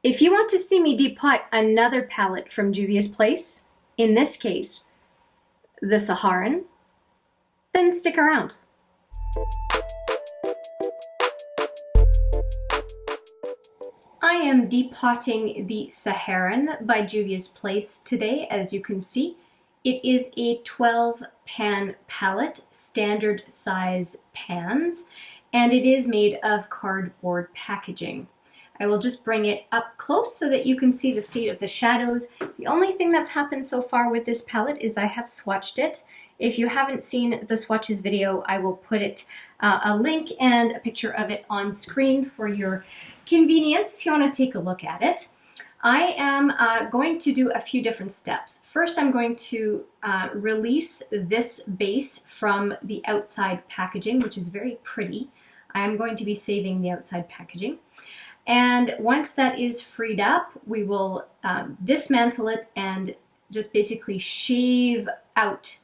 If you want to see me depot another palette from Juvia's Place, in this case, the Saharan, then stick around. I am depotting the Saharan by Juvia's Place today, as you can see. It is a 12 pan palette, standard size pans, and it is made of cardboard packaging. I will just bring it up close so that you can see the state of the shadows. The only thing that's happened so far with this palette is I have swatched it. If you haven't seen the swatches video, I will put it a link and a picture of it on screen for your convenience if you want to take a look at it. I am going to do a few different steps. First, I'm going to release this base from the outside packaging, which is very pretty. I'm going to be saving the outside packaging. And once that is freed up, we will dismantle it and just basically shave out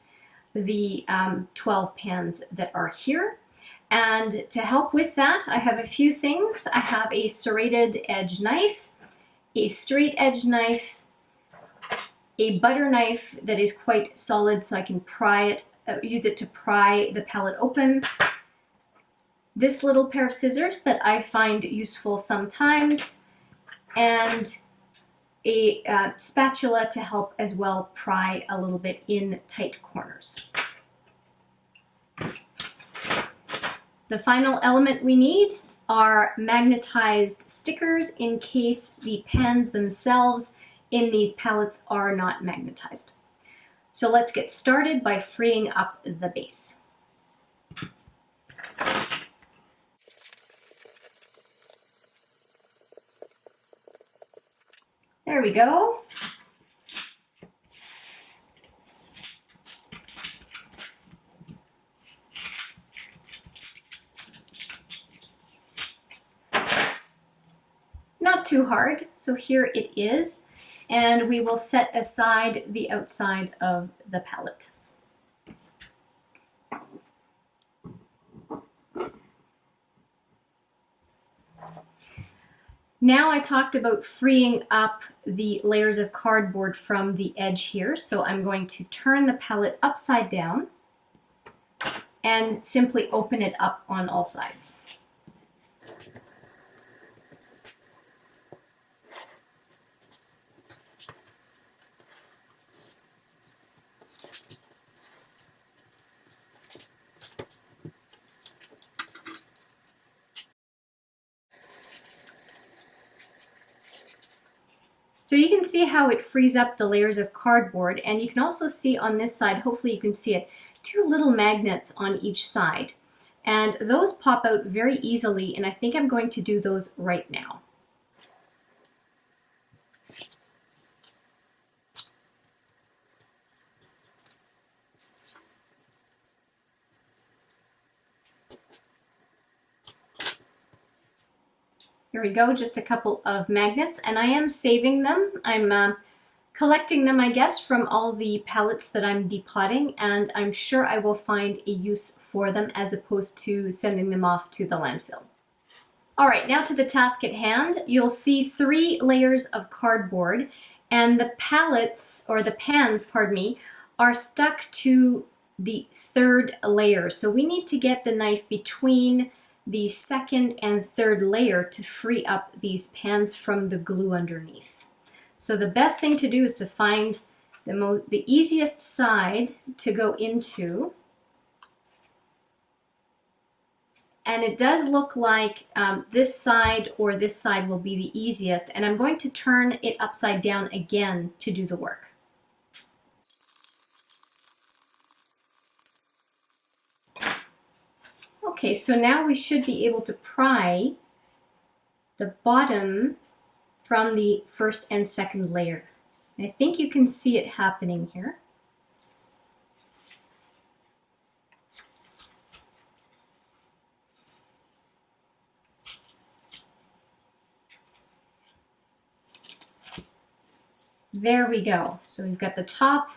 the 12 pans that are here. And to help with that, I have a few things. I have a serrated edge knife, a straight edge knife, a butter knife that is quite solid so I can pry it, use it to pry the palette open. This little pair of scissors that I find useful sometimes, and a spatula to help as well pry a little bit in tight corners. The final element we need are magnetized stickers in case the pans themselves in these palettes are not magnetized. So let's get started by freeing up the base. There we go. Not too hard, so here it is, and we will set aside the outside of the palette. Now I talked about freeing up the layers of cardboard from the edge here, so I'm going to turn the palette upside down and simply open it up on all sides. So you can see how it frees up the layers of cardboard, and you can also see on this side, hopefully you can see it, two little magnets on each side. And those pop out very easily, and I think I'm going to do those right now. Here we go, just a couple of magnets, and I am saving them. I'm collecting them, I guess, from all the palettes that I'm depotting, and I'm sure I will find a use for them as opposed to sending them off to the landfill. All right, now to the task at hand. You'll see 3 layers of cardboard, and the palettes, or the pans, pardon me, are stuck to the 3rd layer. So we need to get the knife between the 2nd and 3rd layer to free up these pans from the glue underneath. So the best thing to do is to find the easiest side to go into. And it does look like this side or this side will be the easiest, and I'm going to turn it upside down again to do the work. Okay, so now we should be able to pry the bottom from the 1st and 2nd layer. And I think you can see it happening here. There we go. So we've got the top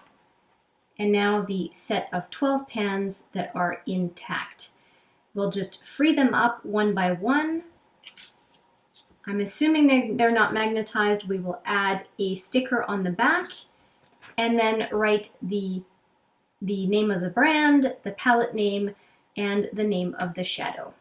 and now the set of 12 pans that are intact. We'll just free them up one by one I'm assuming they're not magnetized. We will add a sticker on the back and then write the name of the brand, the palette name, and the name of the shadow.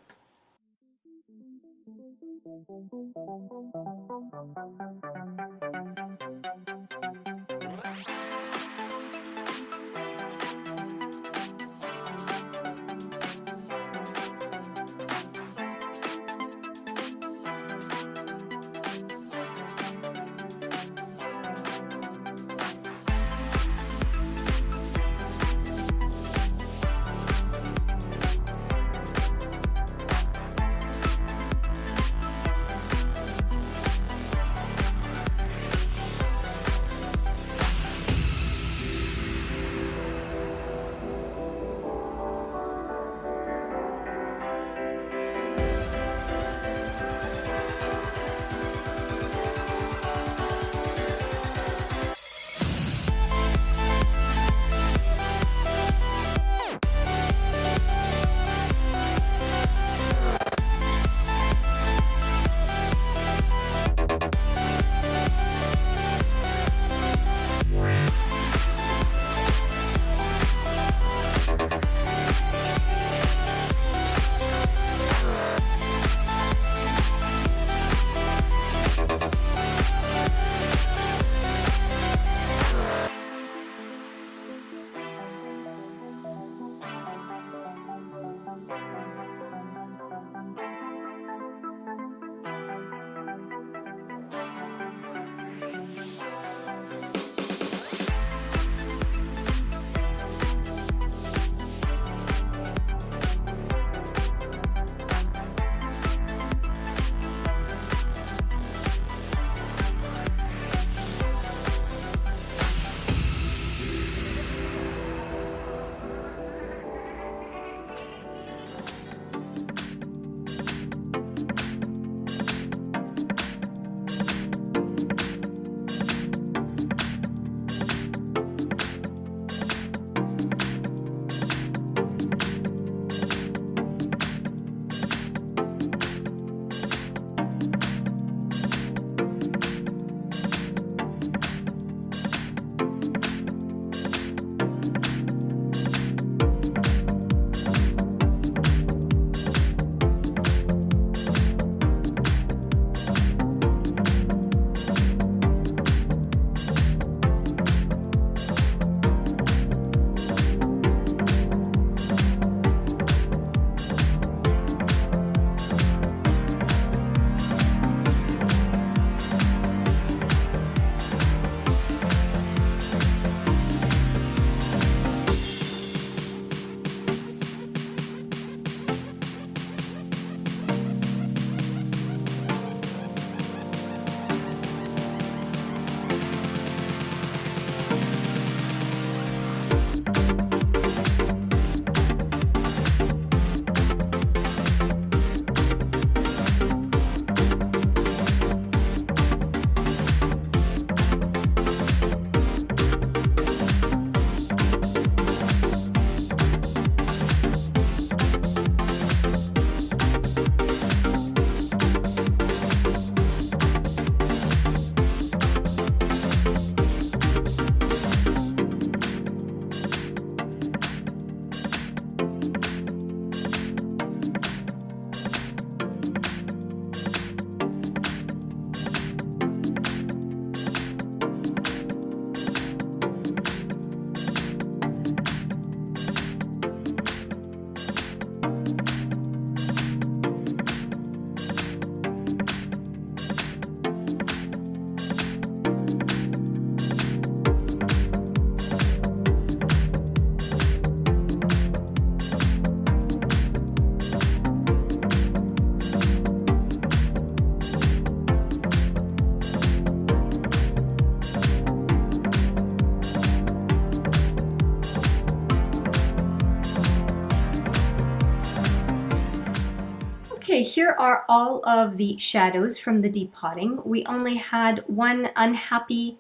Okay, here are all of the shadows from the depotting. We only had one unhappy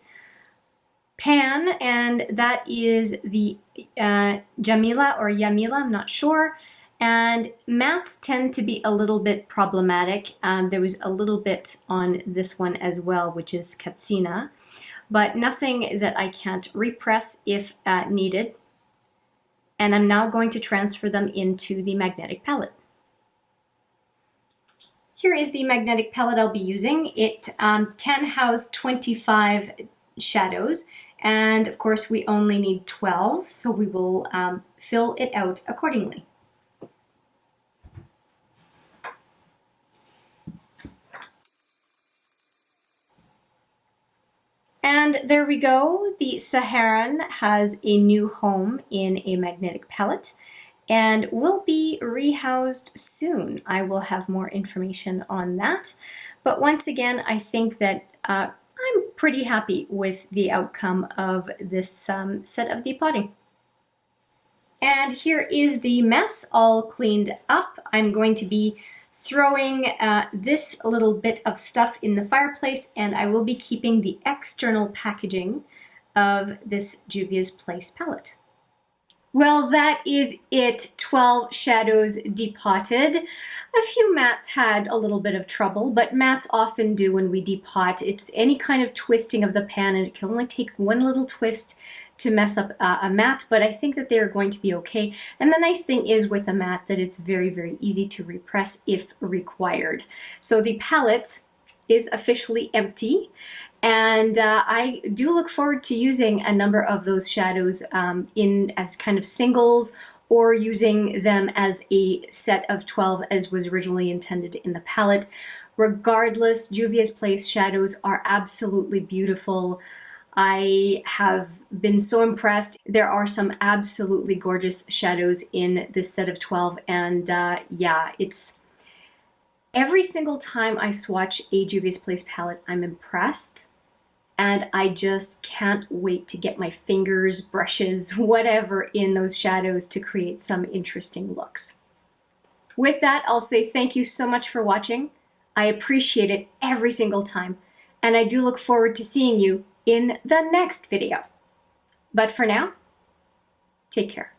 pan, and that is the Jamila or Yamila, I'm not sure. And mattes tend to be a little bit problematic. There was a little bit on this one as well, which is Katsina, but nothing that I can't repress if needed. And I'm now going to transfer them into the magnetic palette. Here is the magnetic palette I'll be using. It can house 25 shadows, and of course we only need 12, so we will fill it out accordingly. And there we go. The Saharan has a new home in a magnetic palette and will be rehoused soon. I will have more information on that. But once again, I think that I'm pretty happy with the outcome of this set of depotting. And here is the mess all cleaned up. I'm going to be throwing this little bit of stuff in the fireplace, and I will be keeping the external packaging of this Juvia's Place palette. Well, that is it. 12 shadows depotted. A few mattes had a little bit of trouble, but mattes often do when we depot. It's any kind of twisting of the pan, and it can only take one little twist to mess up a matte, but I think that they're going to be okay. And the nice thing is with a matte that it's very, very easy to repress if required. So the palette is officially empty, and I do look forward to using a number of those shadows in as kind of singles, or using them as a set of 12 as was originally intended in the palette. Regardless, Juvia's Place shadows are absolutely beautiful. I have been so impressed. There are some absolutely gorgeous shadows in this set of 12, and yeah, it's every single time I swatch a Juvia's Place palette, I'm impressed, and I just can't wait to get my fingers, brushes, whatever in those shadows to create some interesting looks. With that, I'll say thank you so much for watching. I appreciate it every single time, and I do look forward to seeing you in the next video. But for now, take care.